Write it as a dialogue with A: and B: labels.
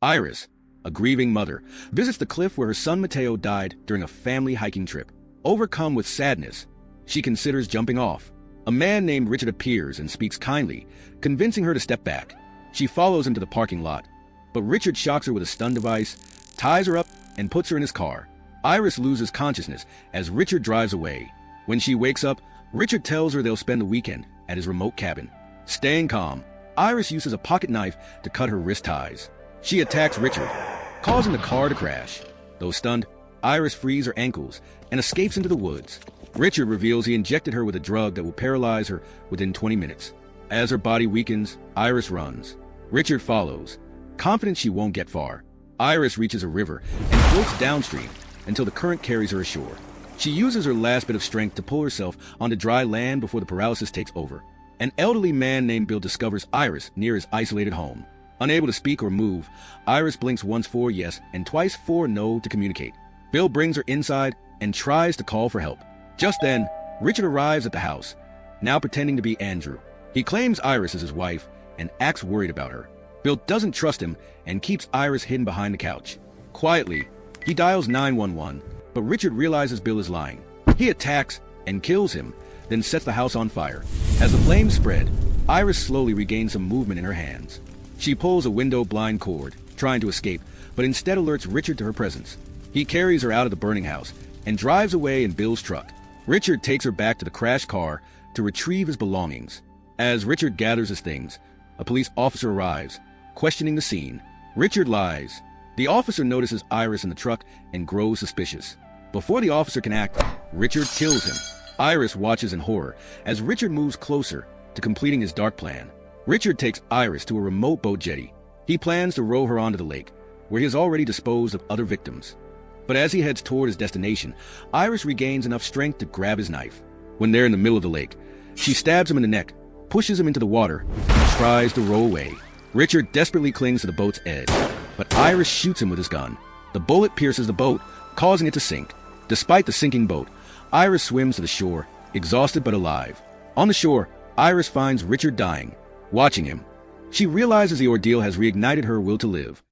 A: Iris, a grieving mother, visits the cliff where her son Mateo died during a family hiking trip. Overcome with sadness, she considers jumping off. A man named Richard appears and speaks kindly, convincing her to step back. She follows him to the parking lot, but Richard shocks her with a stun device, ties her up, and puts her in his car. Iris loses consciousness as Richard drives away. When she wakes up, Richard tells her they'll spend the weekend at his remote cabin. Staying calm, Iris uses a pocket knife to cut her wrist ties. She attacks Richard, causing the car to crash. Though stunned, Iris frees her ankles and escapes into the woods. Richard reveals he injected her with a drug that will paralyze her within 20 minutes. As her body weakens, Iris runs. Richard follows, confident she won't get far. Iris reaches a river and floats downstream until the current carries her ashore. She uses her last bit of strength to pull herself onto dry land before the paralysis takes over. An elderly man named Bill discovers Iris near his isolated home. Unable to speak or move, Iris blinks once for yes and twice for no to communicate. Bill brings her inside and tries to call for help. Just then, Richard arrives at the house, now pretending to be Andrew. He claims Iris is his wife and acts worried about her. Bill doesn't trust him and keeps Iris hidden behind the couch. Quietly, he dials 911, but Richard realizes Bill is lying. He attacks and kills him, then sets the house on fire. As the flames spread, Iris slowly regains some movement in her hands. She pulls a window blind cord, trying to escape, but instead alerts Richard to her presence. He carries her out of the burning house and drives away in Bill's truck. Richard takes her back to the crashed car to retrieve his belongings. As Richard gathers his things, a police officer arrives, questioning the scene. Richard lies. The officer notices Iris in the truck and grows suspicious. Before the officer can act, Richard kills him. Iris watches in horror as Richard moves closer to completing his dark plan. Richard takes Iris to a remote boat jetty. He plans to row her onto the lake, where he has already disposed of other victims. But as he heads toward his destination, Iris regains enough strength to grab his knife. When they're in the middle of the lake, she stabs him in the neck, pushes him into the water, and tries to row away. Richard desperately clings to the boat's edge, but Iris shoots him with his gun. The bullet pierces the boat, causing it to sink. Despite the sinking boat, Iris swims to the shore, exhausted but alive. On the shore, Iris finds Richard dying. Watching him, she realizes the ordeal has reignited her will to live.